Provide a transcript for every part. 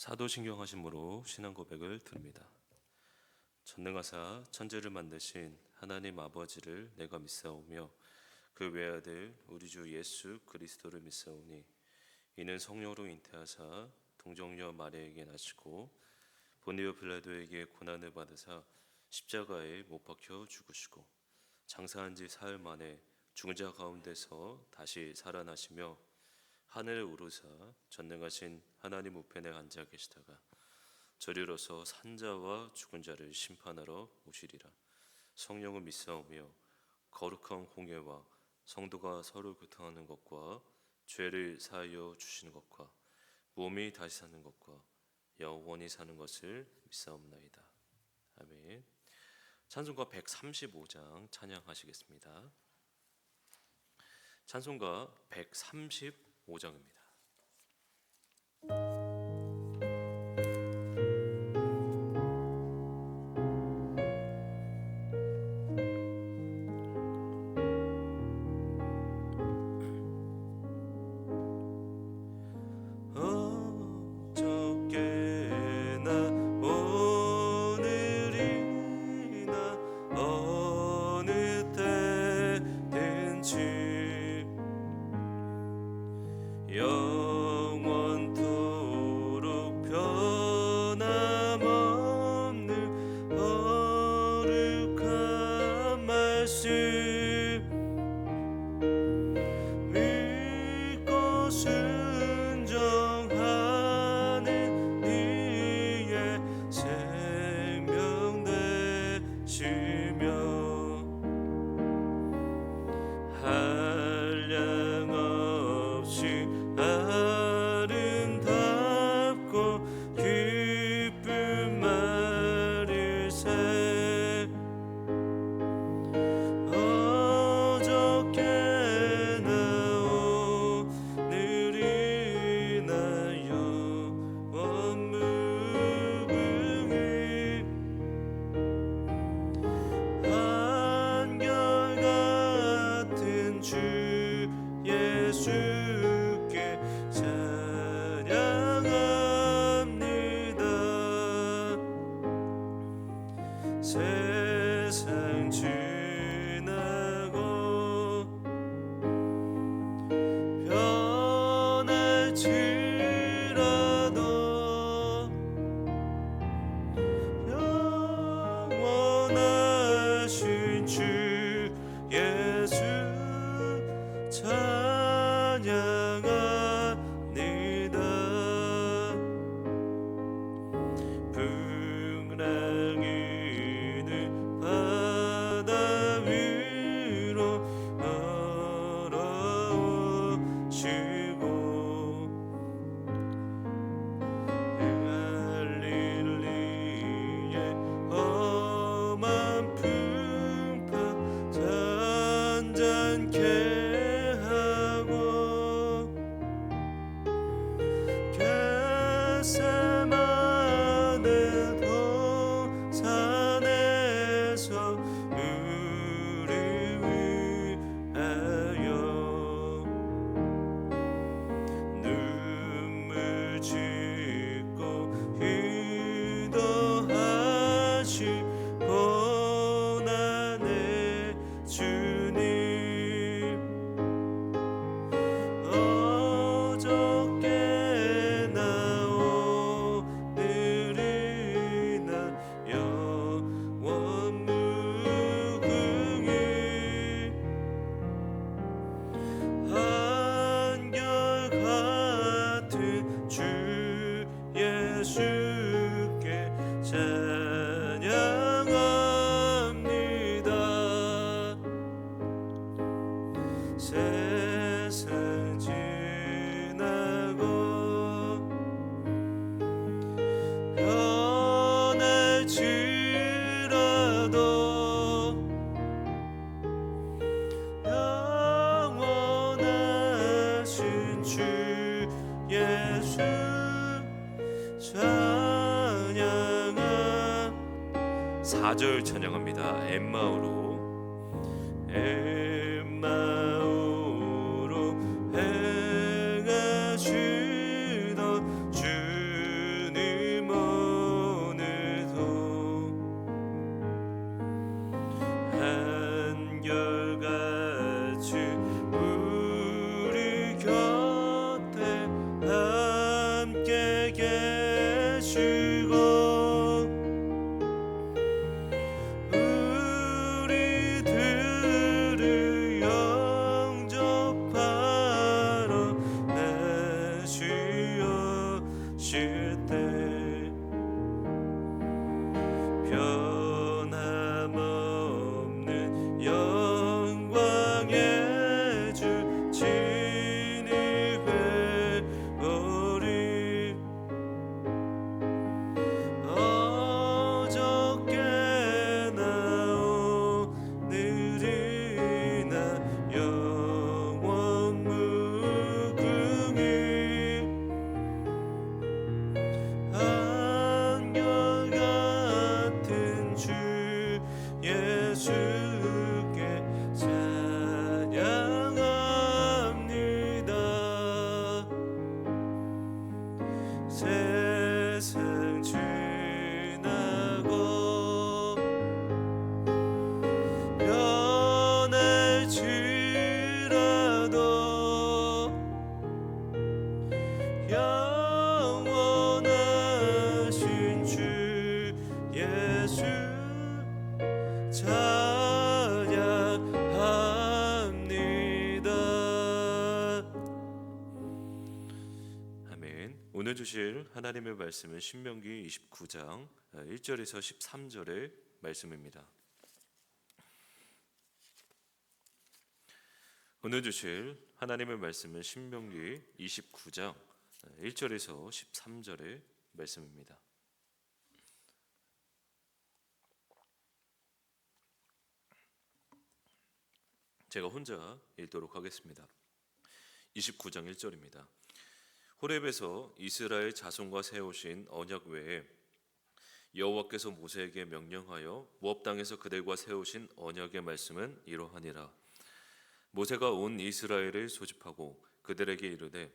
사도신경 하심으로 신앙 고백을 드립니다. 전능하사 천지를 만드신 하나님 아버지를 내가 믿사오며 그 외아들 우리 주 예수 그리스도를 믿사오니 이는 성령으로 잉태하사 동정녀 마리아에게 나시고 본디오 빌라도에게 고난을 받으사 십자가에 못 박혀 죽으시고 장사한 지 사흘 만에 죽은 자 가운데서 다시 살아나시며 하늘에 오르사 전능하신 하나님 우편에 앉아 계시다가 저리로서 산자와 죽은 자를 심판하러 오시리라. 성령을 믿사오며 거룩한 공예와 성도가 서로 교통하는 것과 죄를 사하여 주시는 것과 몸이 다시 사는 것과 영원히 사는 것을 믿사옵나이다. 아멘. 찬송가 135장 찬양하시겠습니다. 찬송가 135장입니다. 영원토록 변함없는 거룩한 말씀 믿고 순종하는 이의 생명 되시며 한량없이 아름답고 기쁜 말일세 어저께나 오늘이나 영원 무궁히 한결같은 주 예수께 찬양합니다. 세상 지나고 변할지라도 영원하신 주 예수 찬양합니다. 풍랑이는 바다 위로 걸어오시고 갈릴리의 험한 풍파 잔잔케 하고 겟세마네 동산에서 우리 위하여 눈물 짓고 기도하시 고난의 주님 어저께나 오늘이나 영원 무궁히 한결같은 주 예수께 찬양합니다. 세상 지나고 변할지라도 영원하신 주 예수 찬양합니다. 4절 찬양합니다. 엠마오로 엠마오로 행하시던 주님 오늘 주실 하나님의 말씀은 신명기 29장 1절에서 13절의 말씀입니다. 오늘 주실 하나님의 말씀은 신명기 29장 1절에서 13절의 말씀입니다. 제가 혼자 읽도록 하겠습니다. 29장 1절입니다. 호렙에서 이스라엘 자손과 세우신 언약 외에 여호와께서 모세에게 명령하여 모압 땅에서 그들과 세우신 언약의 말씀은 이러하니라. 모세가 온 이스라엘을 소집하고 그들에게 이르되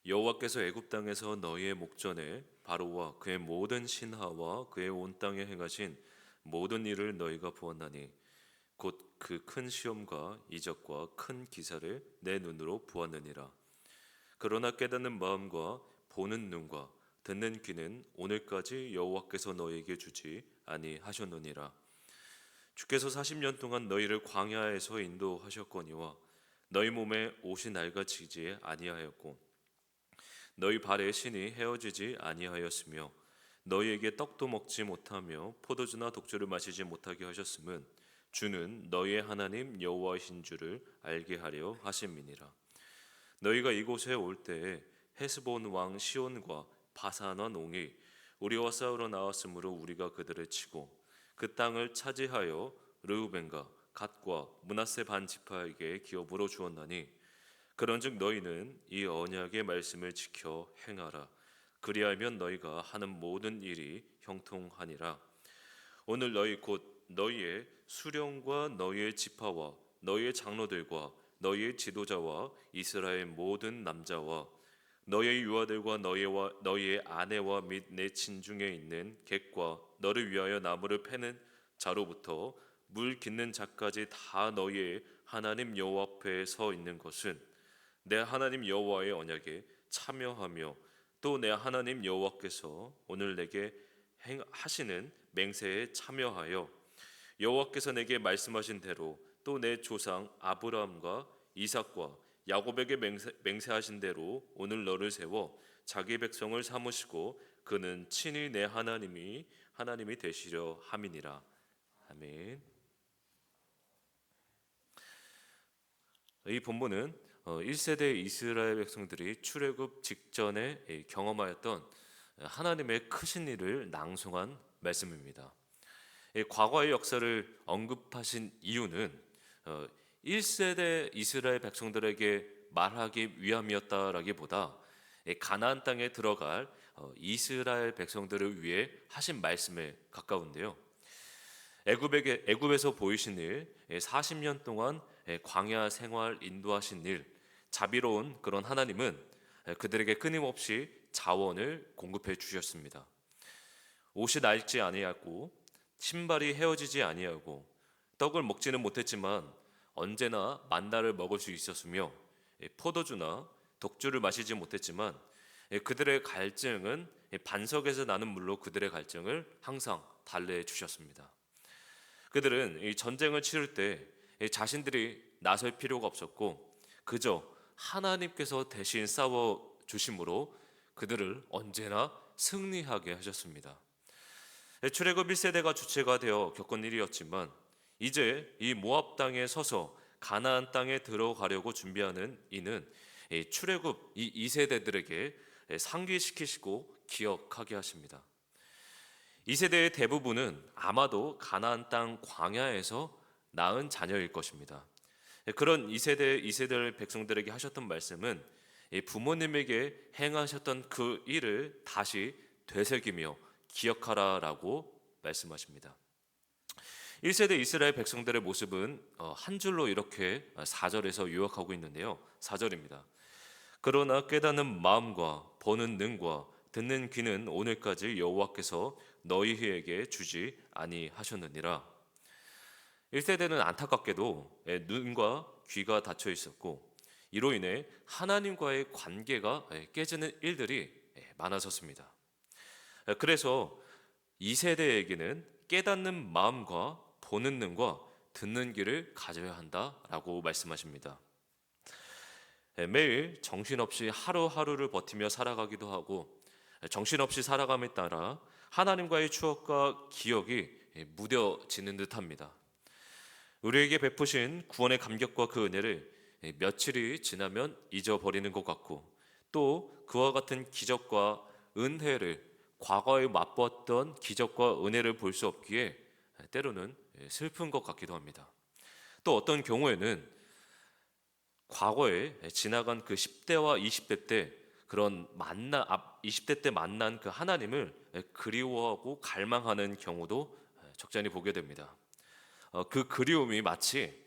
여호와께서 애굽 땅에서 너희의 목전에 바로와 그의 모든 신하와 그의 온 땅에 행하신 모든 일을 너희가 보았나니 곧 그 큰 시험과 이적과 큰 기사를 내 눈으로 보았느니라. 그러나 깨닫는 마음과 보는 눈과 듣는 귀는 오늘까지 여호와께서 너희에게 주지 아니하셨느니라. 주께서 40년 동안 너희를 광야에서 인도하셨거니와 너희 몸에 옷이 낡아지지 아니하였고 너희 발에 신이 헤어지지 아니하였으며 너희에게 떡도 먹지 못하며 포도주나 독주를 마시지 못하게 하셨음은 주는 너희의 하나님 여호와이신 줄을 알게 하려 하심이니라. 너희가 이곳에 올 때에 헤스본 왕 시온과 바산 왕 옹이 우리와 싸우러 나왔으므로 우리가 그들을 치고 그 땅을 차지하여 르우벤과 갓과 므낫세 반 지파에게 기업으로 주었나니 그런즉 너희는 이 언약의 말씀을 지켜 행하라. 그리하면 너희가 하는 모든 일이 형통하니라. 오늘 너희 곧 너희의 수령과 너희의 지파와 너희의 장로들과 너희의 지도자와 이스라엘 모든 남자와 너희의 유아들과 너희의 아내와 및 내 친중에 있는 객과 너를 위하여 나무를 패는 자로부터 물 깃는 자까지 다 너희의 하나님 여호와 앞에 서 있는 것은 내 하나님 여호와의 언약에 참여하며 또 내 하나님 여호와께서 오늘 내게 하시는 맹세에 참여하여 여호와께서 내게 말씀하신 대로 또 내 조상 아브라함과 이삭과 야곱에게 맹세하신 대로 오늘 너를 세워 자기 백성을 삼으시고 그는 친히 내 하나님이 되시려 함이니라. 아멘. 이 본문은 1세대 이스라엘 백성들이 출애굽 직전에 경험하였던 하나님의 크신 일을 낭송한 말씀입니다. 과거의 역사를 언급하신 이유는 1세대 이스라엘 백성들에게 말하기 위함이었다라기보다 가나안 땅에 들어갈 이스라엘 백성들을 위해 하신 말씀에 가까운데요. 애굽에서 보이신 일, 40년 동안 광야 생활 인도하신 일, 자비로운 그런 하나님은 그들에게 끊임없이 자원을 공급해 주셨습니다. 옷이 낡지 아니하고 신발이 헤어지지 아니하고 떡을 먹지는 못했지만 언제나 만나를 먹을 수 있었으며 포도주나 독주를 마시지 못했지만 그들의 갈증은 반석에서 나는 물로 그들의 갈증을 항상 달래해 주셨습니다. 그들은 이 전쟁을 치를 때 자신들이 나설 필요가 없었고 그저 하나님께서 대신 싸워 주심으로 그들을 언제나 승리하게 하셨습니다. 출애굽 1세대가 주체가 되어 겪은 일이었지만 이제 이 모압 땅에 서서 가나안 땅에 들어가려고 준비하는 이는 출애굽 이 2세대들에게 상기시키시고 기억하게 하십니다. 2세대의 대부분은 아마도 가나안 땅 광야에서 낳은 자녀일 것입니다. 그런 2세대 백성들에게 하셨던 말씀은 부모님에게 행하셨던 그 일을 다시 되새기며 기억하라라고 말씀하십니다. 1세대 이스라엘 백성들의 모습은 한 줄로 이렇게 4절에서 요약하고 있는데요. 4절입니다. 그러나 깨닫는 마음과 보는 눈과 듣는 귀는 오늘까지 여호와께서 너희에게 주지 아니하셨느니라. 1세대는 안타깝게도 눈과 귀가 닫혀 있었고 이로 인해 하나님과의 관계가 깨지는 일들이 많아졌습니다. 그래서 2세대에게는 깨닫는 마음과 보는 눈과 듣는 귀를 가져야 한다라고 말씀하십니다. 매일 정신없이 하루하루를 버티며 살아가기도 하고, 정신없이 살아감에 따라 하나님과의 추억과 기억이 무뎌지는 듯합니다. 우리에게 베푸신 구원의 감격과 그 은혜를 며칠이 지나면 잊어버리는 것 같고, 또 그와 같은 기적과 은혜를, 과거에 맛보았던 기적과 은혜를 볼 수 없기에 때로는 슬픈 것 같기도 합니다. 또 어떤 경우에는 과거에 지나간 그 10대와 20대 때 그런 20대 때 만난 그 하나님을 그리워하고 갈망하는 경우도 적잖이 보게 됩니다. 그 그리움이 마치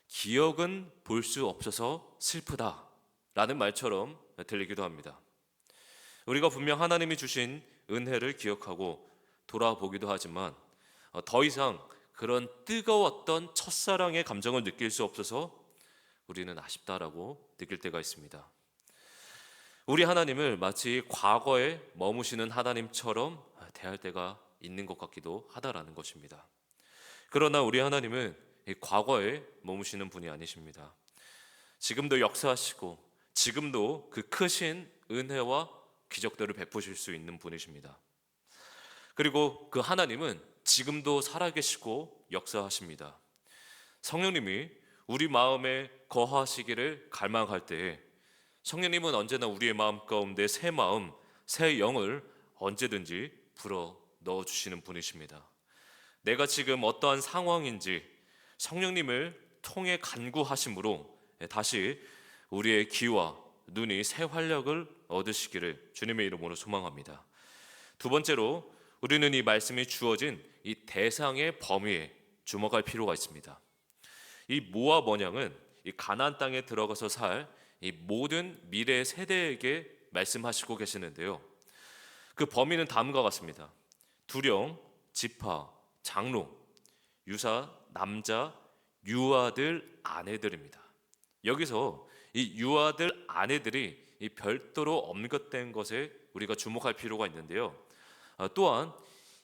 기억은 볼 수 없어서 슬프다라는 말처럼 들리기도 합니다. 우리가 분명 하나님이 주신 은혜를 기억하고 돌아보기도 하지만 더 이상 그런 뜨거웠던 첫사랑의 감정을 느낄 수 없어서 우리는 아쉽다라고 느낄 때가 있습니다. 우리 하나님을 마치 과거에 머무시는 하나님처럼 대할 때가 있는 것 같기도 하다라는 것입니다. 그러나 우리 하나님은 과거에 머무시는 분이 아니십니다. 지금도 역사하시고 지금도 그 크신 은혜와 기적들을 베푸실 수 있는 분이십니다. 그리고 그 하나님은 지금도 살아계시고 역사하십니다. 성령님이 우리 마음에 거하시기를 갈망할 때에 성령님은 언제나 우리의 마음 가운데 새 마음, 새 영을 언제든지 불어 넣어주시는 분이십니다. 내가 지금 어떠한 상황인지 성령님을 통해 간구하심으로 다시 우리의 귀와 눈이 새 활력을 얻으시기를 주님의 이름으로 소망합니다. 두 번째로 우리는 이 말씀이 주어진 이 대상의 범위에 주목할 필요가 있습니다. 이 모압 원양은 이 가나안 땅에 들어가서 살 이 모든 미래 세대에게 말씀하시고 계시는데요. 그 범위는 다음과 같습니다. 두령, 지파, 장로, 유사, 남자, 유아들, 아내들입니다. 여기서 이 유아들, 아내들이 이 별도로 언급된 것에 우리가 주목할 필요가 있는데요. 또한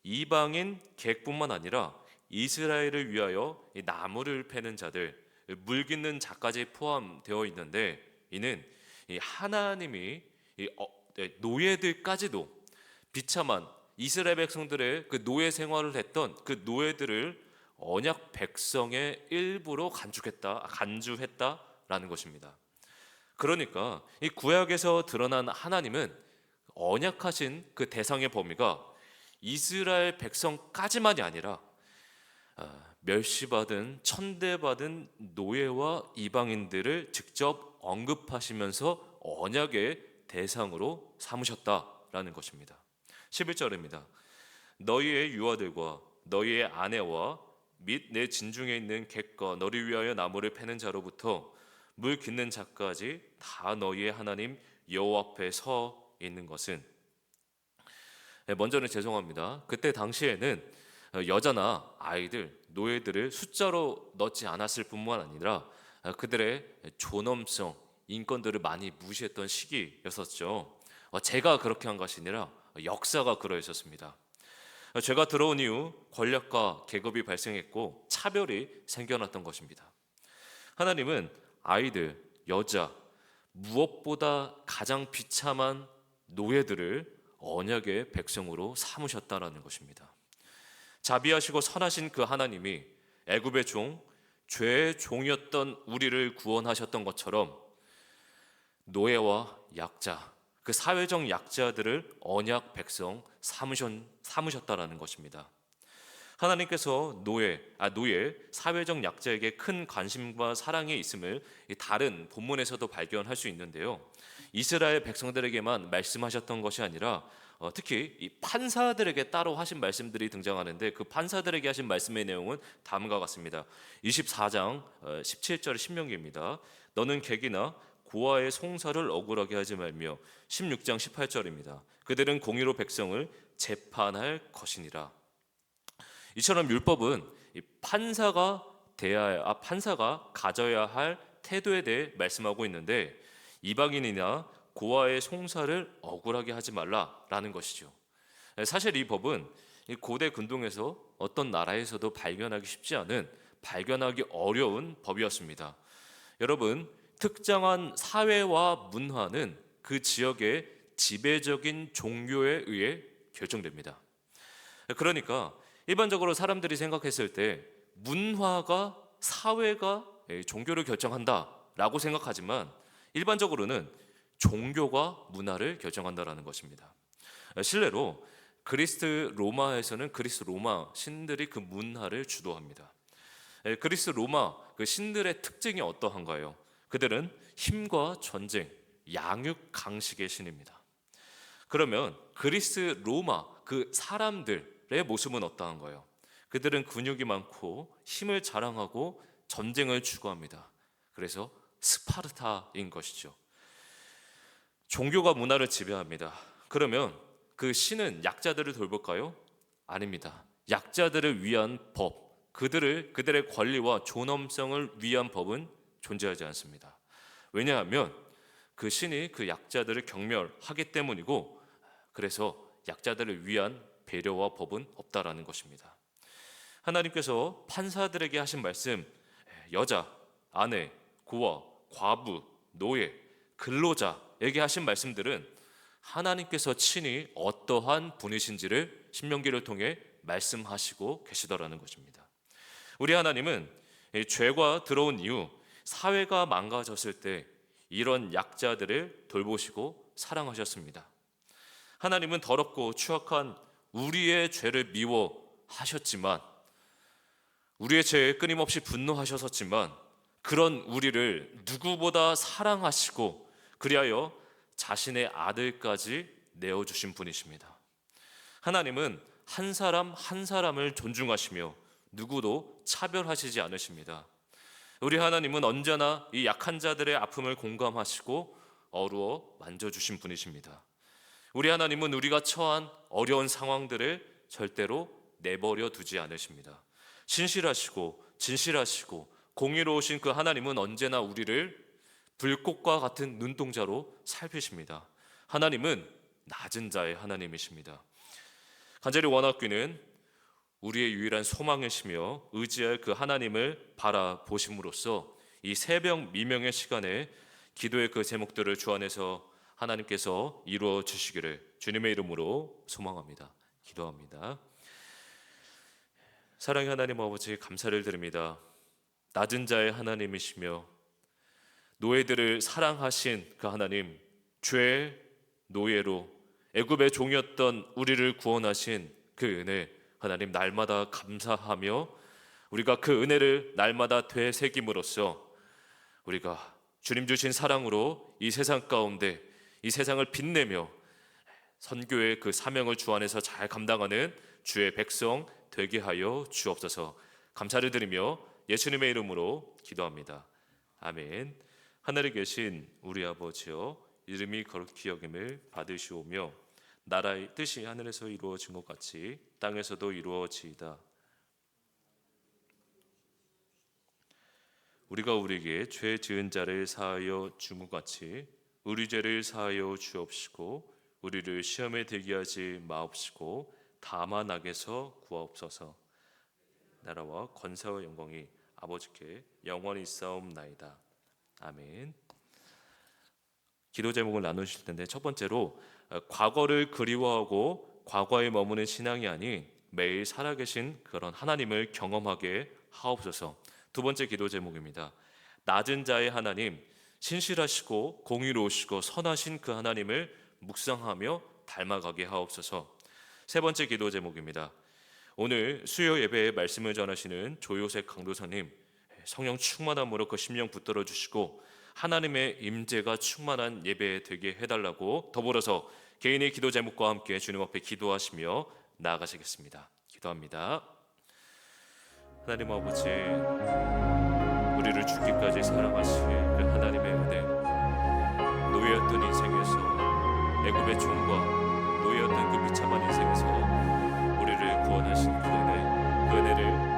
이방인 객뿐만 아니라 이스라엘을 위하여 이 나무를 패는 자들, 물 깃는 자까지 포함되어 있는데, 이는 이 하나님이 노예들까지도 비참한 이스라엘 백성들의 그 노예 생활을 했던 그 노예들을 언약 백성의 일부로 간주했다라는 것입니다. 그러니까 이 구약에서 드러난 하나님은 언약하신 그 대상의 범위가 이스라엘 백성까지만이 아니라 멸시받은 천대받은 노예와 이방인들을 직접 언급하시면서 언약의 대상으로 삼으셨다라는 것입니다. 11절입니다. 너희의 유아들과 너희의 아내와 및 내 진중에 있는 객과 너를 위하여 나무를 패는 자로부터 물 깃는 자까지 다 너희의 하나님 여호와 앞에 서 있는 것은, 먼저는 죄송합니다. 그때 당시에는 여자나 아이들, 노예들을 숫자로 넣지 않았을 뿐만 아니라 그들의 존엄성, 인권들을 많이 무시했던 시기였었죠. 제가 그렇게 한 것이 아니라 역사가 그러했었습니다. 죄가 들어온 이후 권력과 계급이 발생했고 차별이 생겨났던 것입니다. 하나님은 아이들, 여자, 무엇보다 가장 비참한 노예들을 언약의 백성으로 삼으셨다라는 것입니다. 자비하시고 선하신 그 하나님이 애굽의 종, 죄의 종이었던 우리를 구원하셨던 것처럼 노예와 약자, 그 사회적 약자들을 언약 백성 삼으셨다라는 것입니다. 하나님께서 노예, 사회적 약자에게 큰 관심과 사랑이 있음을 다른 본문에서도 발견할 수 있는데요. 이스라엘 백성들에게만 말씀하셨던 것이 아니라 특히 이 판사들에게 따로 하신 말씀들이 등장하는데, 그 판사들에게 하신 말씀의 내용은 다음과 같습니다. 24장 17절 신명기입니다. 너는 객이나 고아의 송사를 억울하게 하지 말며, 16장 18절입니다. 그들은 공의로 백성을 재판할 것이니라. 이처럼 율법은 판사가 가져야 할 태도에 대해 말씀하고 있는데, 이방인이나 고아의 송사를 억울하게 하지 말라라는 것이죠. 사실 이 법은 고대 근동에서 어떤 나라에서도 발견하기 쉽지 않은, 발견하기 어려운 법이었습니다. 여러분, 특정한 사회와 문화는 그 지역의 지배적인 종교에 의해 결정됩니다. 그러니까 일반적으로 사람들이 생각했을 때 문화가 사회가 종교를 결정한다라고 생각하지만 일반적으로는 종교가 문화를 결정한다라는 것입니다. 실례로 그리스 로마에서는 그리스 로마 신들이 그 문화를 주도합니다. 그리스 로마 그 신들의 특징이 어떠한가요? 그들은 힘과 전쟁, 양육, 강식의 신입니다. 그러면 그리스 로마 그 사람들의 모습은 어떠한가요? 그들은 근육이 많고 힘을 자랑하고 전쟁을 추구합니다. 그래서 스파르타인 것이죠. 종교가 문화를 지배합니다. 그러면 그 신은 약자들을 돌볼까요? 아닙니다. 약자들을 위한 법, 그들의 권리와 존엄성을 위한 법은 존재하지 않습니다. 왜냐하면 그 신이 그 약자들을 경멸하기 때문이고, 그래서 약자들을 위한 배려와 법은 없다라는 것입니다. 하나님께서 판사들에게 하신 말씀, 여자, 아내, 고아, 과부, 노예, 근로자에게 하신 말씀들은 하나님께서 친히 어떠한 분이신지를 신명기를 통해 말씀하시고 계시더라는 것입니다. 우리 하나님은 죄가 들어온 이후 사회가 망가졌을 때 이런 약자들을 돌보시고 사랑하셨습니다. 하나님은 더럽고 추악한 우리의 죄를 미워하셨지만, 우리의 죄에 끊임없이 분노하셨었지만, 그런 우리를 누구보다 사랑하시고 그리하여 자신의 아들까지 내어주신 분이십니다. 하나님은 한 사람 한 사람을 존중하시며 누구도 차별하시지 않으십니다. 우리 하나님은 언제나 이 약한 자들의 아픔을 공감하시고 어루어 만져주신 분이십니다. 우리 하나님은 우리가 처한 어려운 상황들을 절대로 내버려 두지 않으십니다. 신실하시고 진실하시고 공의로우신 그 하나님은 언제나 우리를 불꽃과 같은 눈동자로 살피십니다. 하나님은 낮은 자의 하나님이십니다. 간절히 원하기는 우리의 유일한 소망이시며 의지할 그 하나님을 바라보심으로써 이 새벽 미명의 시간에 기도의 그 제목들을 주 안에서 하나님께서 이루어 주시기를 주님의 이름으로 소망합니다. 기도합니다. 사랑의 하나님 아버지, 감사를 드립니다. 낮은 자의 하나님이시며 노예들을 사랑하신 그 하나님, 죄 노예로 애굽의 종이었던 우리를 구원하신 그 은혜, 하나님 날마다 감사하며 우리가 그 은혜를 날마다 되새김으로써 우리가 주님 주신 사랑으로 이 세상 가운데 이 세상을 빛내며 선교의 그 사명을 주 안에서 잘 감당하는 주의 백성 되게 하여 주옵소서. 감사를 드리며 예수님의 이름으로 기도합니다. 아멘. 하늘에 계신 우리 아버지여, 이름이 거룩히 여김을 받으시오며 나라의 뜻이 하늘에서 이루어진 것 같이 땅에서도 이루어지이다. 우리가 우리에게 죄 지은 자를 사하여 준 것 같이 우리 죄를 사하여 주옵시고 우리를 시험에 들게 하지 마옵시고 다만 악에서 구하옵소서. 나라와 권세와 영광이 아버지께 영원히 있사옵나이다. 아멘. 기도 제목을 나누실 텐데, 첫 번째로 과거를 그리워하고 과거에 머무는 신앙이 아닌 매일 살아계신 그런 하나님을 경험하게 하옵소서. 두 번째 기도 제목입니다. 낮은 자의 하나님, 신실하시고 공의로우시고 선하신 그 하나님을 묵상하며 닮아가게 하옵소서. 세 번째 기도 제목입니다. 오늘 수요 예배에 말씀을 전하시는 조요셉 강도사님, 성령 충만함으로 그 심령 붙들어 주시고 하나님의 임재가 충만한 예배 되게 해달라고 더불어서 개인의 기도 제목과 함께 주님 앞에 기도하시며 나아가시겠습니다. 기도합니다. 하나님 아버지, 우리를 죽기까지 사랑하신 그 하나님의 은혜, 노예였던 인생에서 애굽의 종과 노예였던 그 비참한 인생에서 우리를 구원하신 그 은혜를